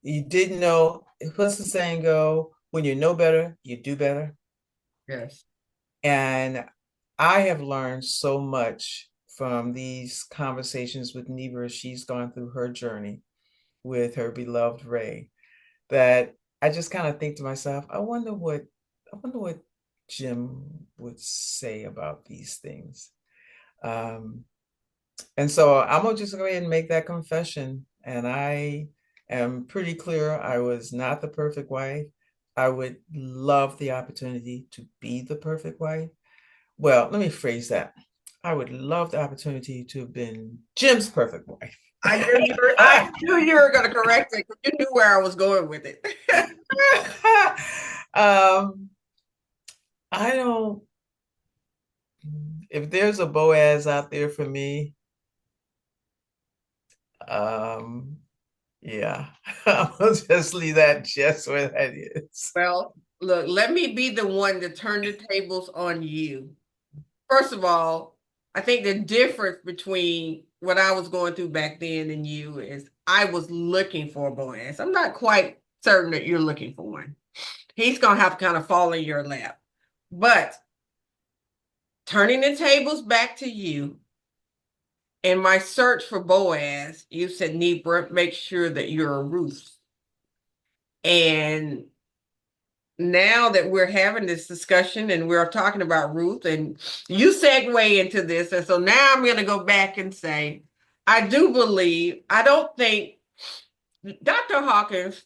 You didn't know, what's the saying go? When you know better, you do better. Yes. And I have learned so much from these conversations with Neva as she's gone through her journey with her beloved Ray that I just kind of think to myself, I wonder what Jim would say about these things. Um, and so I'm gonna just go ahead and make that confession. And I am pretty clear I was not the perfect wife. I would love the opportunity to be the perfect wife. Well, let me phrase that. I would love the opportunity to have been Jim's perfect wife. I knew you were going to correct it because you knew where I was going with it. um, I don't, if there's a Boaz out there for me, um, yeah, I'll just leave that just where that is. Well, look, let me be the one to turn the tables on you. First of all, I think the difference between what I was going through back then and you is I was looking for a Boaz. I'm not quite certain that you're looking for one. He's going to have to kind of fall in your lap. But turning the tables back to you, in my search for Boaz, you said, Nebra, make sure that you're a Ruth. And now that we're having this discussion and we're talking about Ruth, and you segue into this, and so now I'm going to go back and say, I do believe, I don't think Dr. Hawkins,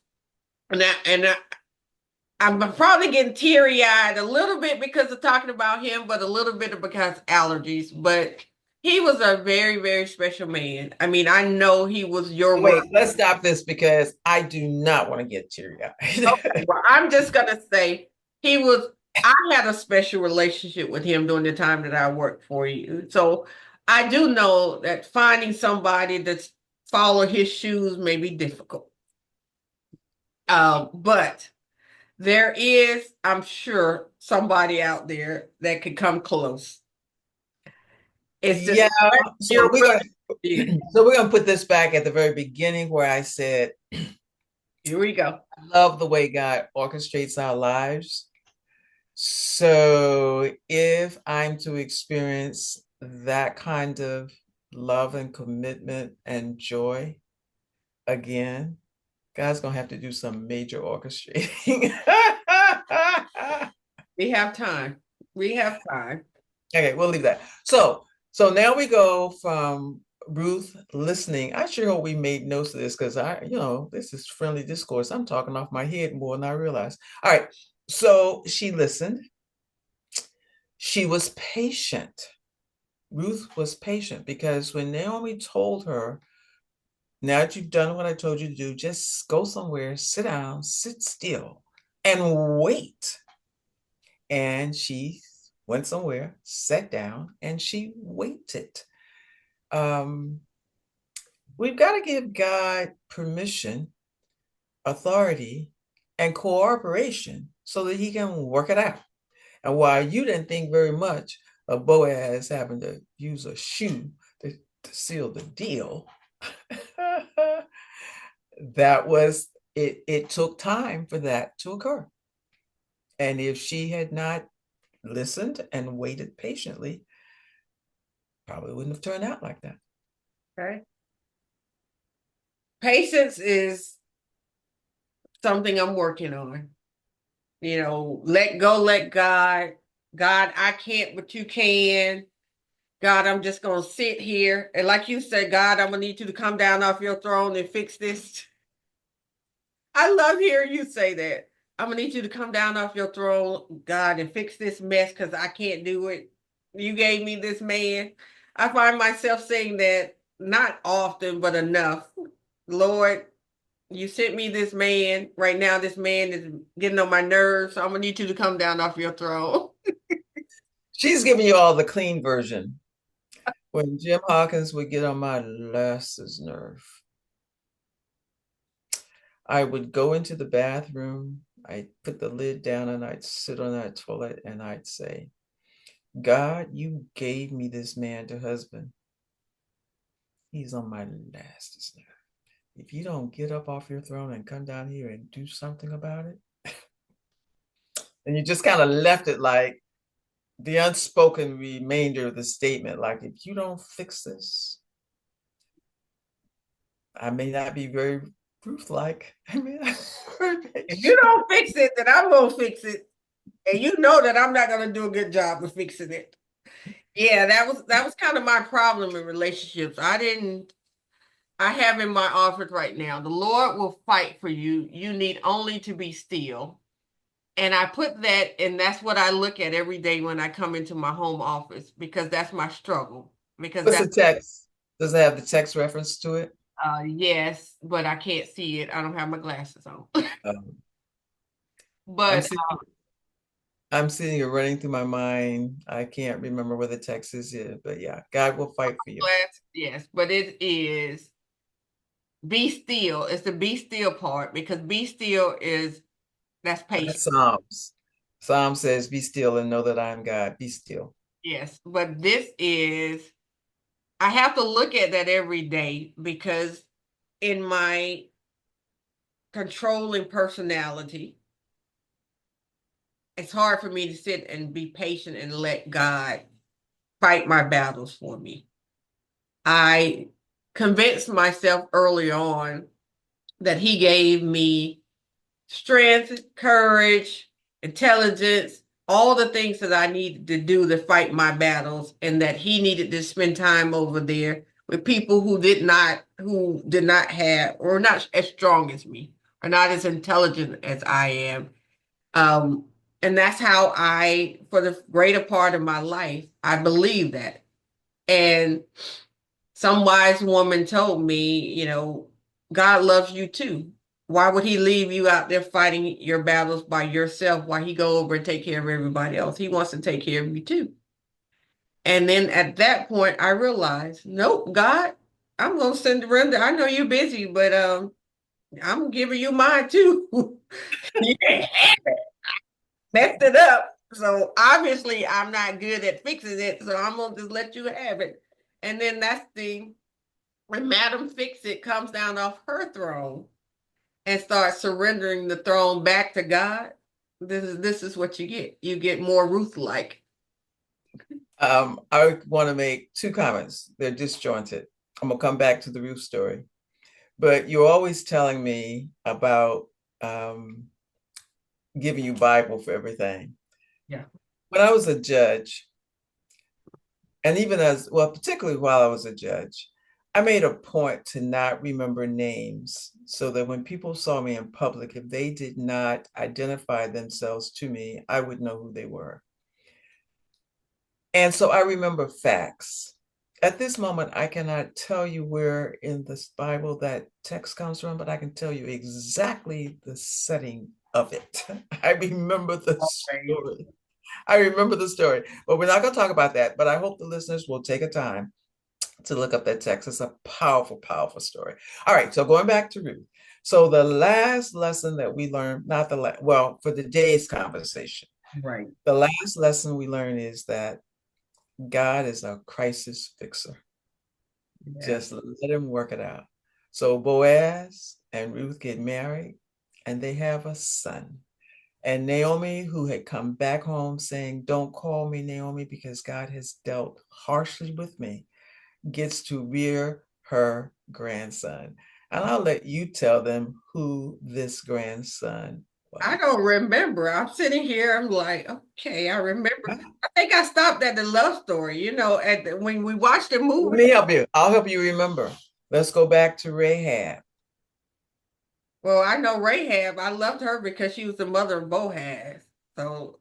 I'm probably getting teary eyed a little bit because of talking about him, but a little bit because allergies. But he was a very, very special man. I mean, I know he was your Wait, word. let's stop this because I do not want to get teary Okay, eyed. well, I'm just gonna say he was. I had a special relationship with him during the time that I worked for you. So I do know that finding somebody that's follow his shoes may be difficult. But there is, I'm sure, somebody out there that could come close. It's just Yeah, you're so willing to do. we're gonna put this back at the very beginning where I said Here we go. I love the way God orchestrates our lives. So if I'm to experience that kind of love and commitment and joy again, God's gonna have to do some major orchestrating. We have time. We have time. Okay, we'll leave that. So now we go from Ruth, listening. I sure hope we made notes of this because this is friendly discourse. I'm talking off my head more than I realize. All right. So she listened. She was patient. Ruth was patient because when Naomi told her, now that you've done what I told you to do, just go somewhere, sit down, sit still, and wait. And she went somewhere, sat down, and she waited. Um, we've got to give God permission, authority, and cooperation so that he can work it out. And while you didn't think very much of Boaz having to use a shoe to seal the deal, that was it. It took time for that to occur. And if she had not listened and waited patiently, probably wouldn't have turned out like that. Okay. Patience is something I'm working on. Let go, let God. God, I can't, but you can. God, I'm just going to sit here. And like you said, God, I'm going to need you to come down off your throne and fix this. I love hearing you say that. I'm going to need you to come down off your throne, God, and fix this mess because I can't do it. You gave me this man. I find myself saying that not often, but enough. Lord, you sent me this man. Right now, this man is getting on my nerves. So I'm going to need you to come down off your throne. She's giving you all the clean version. When Jim Hawkins would get on my last nerve, I would go into the bathroom, I'd put the lid down, and I'd sit on that toilet and I'd say, God, you gave me this man to husband. He's on my last nerve. If you don't get up off your throne and come down here and do something about it, and you just kind of left it like the unspoken remainder of the statement, like, if you don't fix this, I may not be very Ruth-like. I mean, If you don't fix it, then I'm going to fix it. And you know that I'm not going to do a good job of fixing it. Yeah, that was kind of my problem in relationships. I have in my office right now, the Lord will fight for you. You need only to be still. And I put that, and that's what I look at every day when I come into my home office because that's my struggle. Because what's the that's text? Does it have the text reference to it? yes, but I can't see it. I don't have my glasses on. Um, I'm But sitting, I'm sitting here running through my mind. I can't remember where the text is here, but yeah, God will fight for you. yes, but it is be still. It's the be still part because be still is that's patient. That's Psalms. Psalm says, "Be still and know that I am God." Be still. Yes, but this is I have to look at that every day because in my controlling personality, it's hard for me to sit and be patient and let God fight my battles for me. I convinced myself early on that He gave me strength, courage, intelligence, all the things that I needed to do to fight my battles, and that He needed to spend time over there with people who did not have or not as strong as me or not as intelligent as I am. Um, and that's how for the greater part of my life, I believe that. And some wise woman told me, God loves you too. Why would he leave you out there fighting your battles by yourself while he go over and take care of everybody else? He wants to take care of you too. And then at that point, I realized, nope, God, I'm gonna surrender. I know you're busy, but I'm giving you mine too. You can't have it. Messed it up. So obviously I'm not good at fixing it. So I'm gonna just let you have it. And then that's when Madam Fix It comes down off her throne and starts surrendering the throne back to God. This is what you get. You get more Ruth-like. I want to make two comments. They're disjointed. I'm gonna come back to the Ruth story, but you're always telling me about um, giving you Bible for everything. Yeah. When I was a judge, and even as well, particularly while I was a judge, I made a point to not remember names so that when people saw me in public, if they did not identify themselves to me, I would know who they were. And so I remember facts. At this moment, I cannot tell you where in this Bible that text comes from, but I can tell you exactly the setting of it. I remember the Always. story. I remember the story, but we're not going to talk about that. But I hope the listeners will take a time to look up that text. It's a powerful, powerful story. All right, so going back to Ruth. So the last lesson that we learned, not the last, well, for the day's conversation, Right. the last lesson we learned is that God is a crisis fixer. Yeah. Just let him work it out. So Boaz and Ruth get married and they have a son. And Naomi, who had come back home saying, "Don't call me Naomi because God has dealt harshly with me," gets to rear her grandson. And I'll let you tell them who this grandson I was. don't remember. I'm sitting here. I'm like, okay, I remember. I think I stopped at the love story. When we watched the Let movie. me help you. I'll help you remember. Let's go back to Rahab. Well, I know Rahab. I loved her because she was the mother of Boaz. So,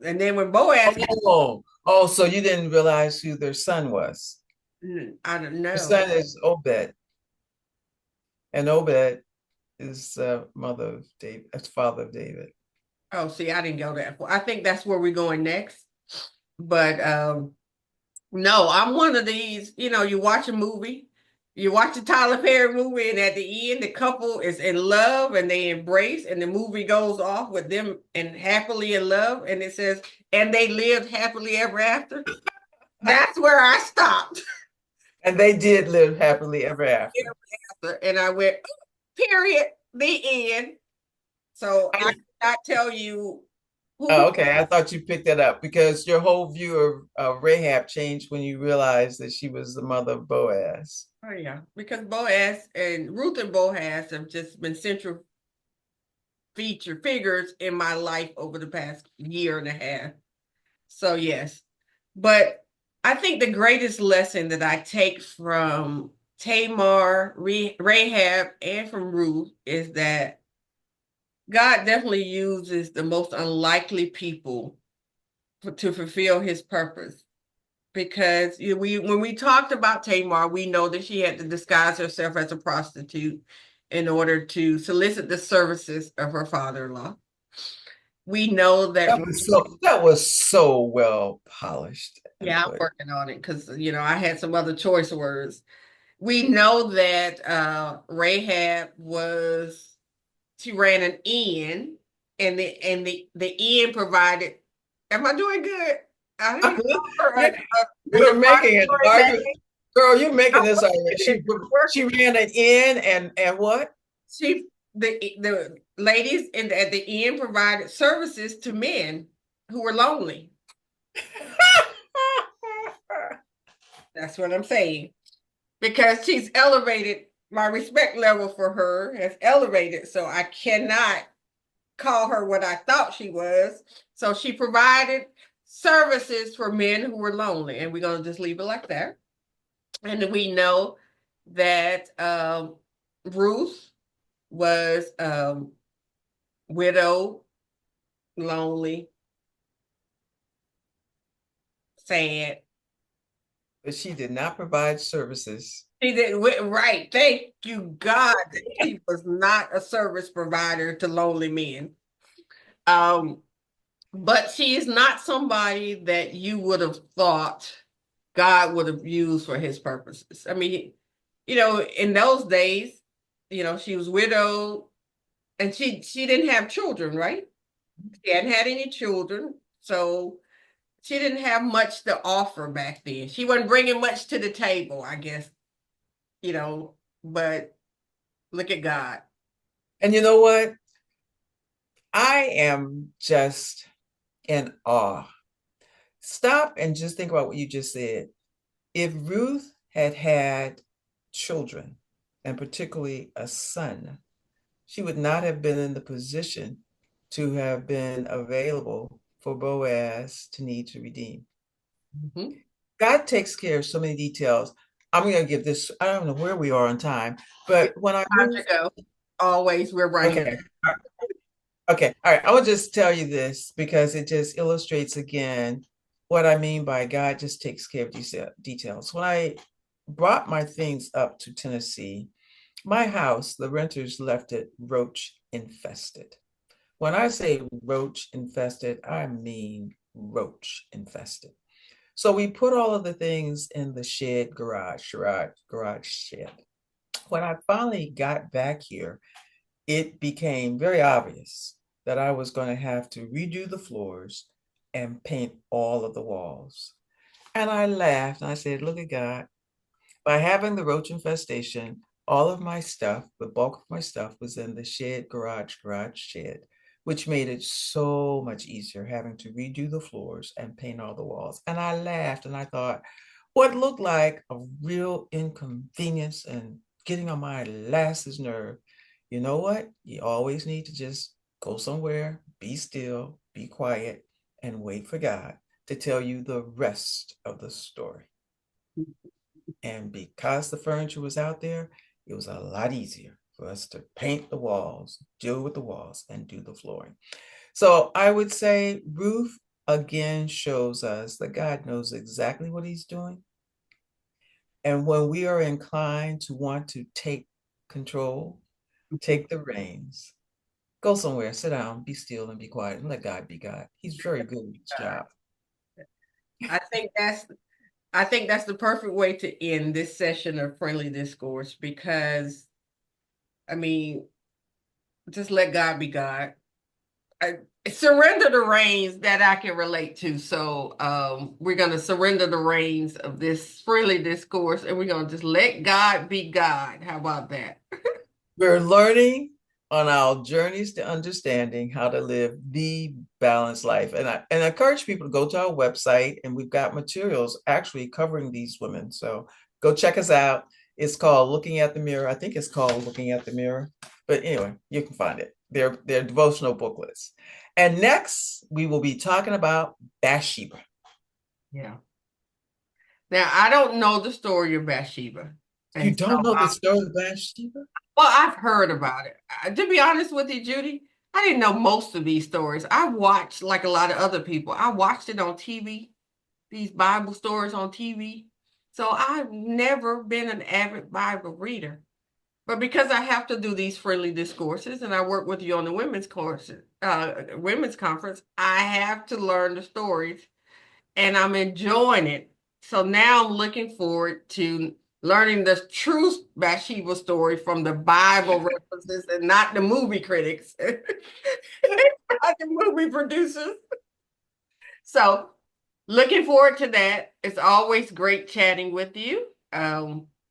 and then when Boaz got, So you didn't realize who their son was. I don't Their know. son is Obed, and Obed is mother of David, father of David. Oh, see, I didn't go that far. I think that's where we're going next. But no, I'm one of these. You watch a movie, you watch a Tyler Perry movie, and at the end, the couple is in love and they embrace, and the movie goes off with them and happily in love, and it says, and they lived happily ever after. That's where I stopped. And they did live happily ever after. And I went, period, the end. So I cannot tell you who. Oh, okay. I thought you picked that up because your whole view of Rahab changed when you realized that she was the mother of Boaz. Oh yeah, because Boaz and Ruth and Boaz have just been central feature figures in my life over the past year and a half. So yes, but I think the greatest lesson that I take from Tamar, Rahab, and from Ruth is that God definitely uses the most unlikely people to fulfill His purpose. Because when we talked about Tamar, we know that she had to disguise herself as a prostitute in order to solicit the services of her father-in-law. We know that. That was so well polished and Yeah, I'm put. working on it because I had some other choice words. We know that Rahab was she ran an inn, and the inn provided. Am I doing good? I didn't call her Yeah, a you're making it, derogatory Margaret. name. Girl, you're I'm making this already. working it. I'm She working. ran it in and what? She the ladies at the inn provided services to men who were lonely. That's what I'm saying. Because she's elevated, my respect level for her has elevated, so I cannot call her what I thought she was. So she provided services for men who were lonely, and we're gonna just leave it like that. And we know that Ruth was widowed, lonely, sad. But she did not provide services. She didn't right. Thank you, God, that she was not a service provider to lonely men. Um, but she is not somebody that you would have thought God would have used for his purposes. I mean, in those days, she was widowed and she didn't have children, right? She hadn't had any children, so she didn't have much to offer back then. She wasn't bringing much to the table, I guess, but look at God. And you know what? I am just in awe. Stop and just think about what you just said. If Ruth had had children, and particularly a son, she would not have been in the position to have been available for Boaz to need to redeem. Mhm. God takes care of so many details. I'm going to give this, I don't know where we are on time, We but when I have to moved, go. Always, we're running. okay, okay, all right, I will just tell you this because it just illustrates again what I mean by God just takes care of these details. When I brought my things up to Tennessee, my house, the renters left it roach infested. When I say roach infested, I mean roach infested. So we put all of the things in the shed garage shed. When I finally got back here, it became very obvious that I was going to have to redo the floors and paint all of the walls. And I laughed and I said, look at God. By having the roach infestation, all of my stuff, the bulk of my stuff was in the garage shed, which made it so much easier having to redo the floors and paint all the walls. And I laughed and I thought, what looked like a real inconvenience and getting on my last nerve, you know what? You always need to just go somewhere, be still, be quiet, and wait for God to tell you the rest of the story. And because the furniture was out there, it was a lot easier for us to paint the walls, deal with the walls, and do the flooring. So I would say Ruth again shows us that God knows exactly what he's doing. And when we are inclined to want to take control, take the reins, go somewhere, sit down, be still, and be quiet, and let God be God. He's very good at his job. I think that's I think that's the perfect way to end this session of friendly discourse because I mean, just let God be God. I, surrender the reins that I can relate to. So we're gonna surrender the reins of this friendly discourse and we're gonna just let God be God. How about that? We're learning on our journeys to understanding how to live the balanced life. And I encourage people to go to our website, and we've got materials actually covering these women. So go check us out. It's called Looking at the Mirror. I think it's called Looking at the Mirror. But anyway, you can find it. They're devotional booklets. And next, we will be talking about Bathsheba. Yeah. Now I don't know the story of Bathsheba. You And so don't know the story of Bathsheba? well, I've heard about it. To be honest with you, Judy, I didn't know most of these stories. I watched, like a lot of other people, I watched it on TV, these Bible stories on TV. So I've never been an avid Bible reader. But because I have to do these friendly discourses and I work with you on the women's conference, I have to learn the stories and I'm enjoying it. So now I'm looking forward to learning the true Bathsheba story from the Bible references and not the movie critics, not the movie producers. So looking forward to that. It's always great chatting with you.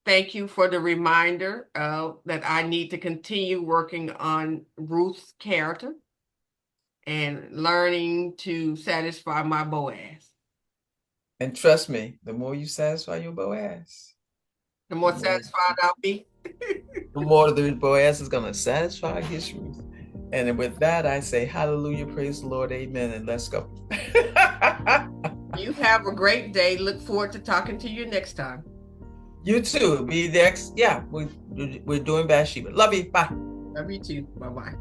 Thank you for the reminder that I need to continue working on Ruth's character and learning to satisfy my Boaz. And trust me, the more you satisfy your Boaz, The the more more satisfied I'll be. the more the Boaz is going to satisfy his Ruth. And with that, I say hallelujah, praise the Lord, amen, and let's go. You have a great day. Look forward to talking to you next time. You too. Be next. Yeah, we're doing Bathsheba. Love you. Bye. Love you too. Bye bye.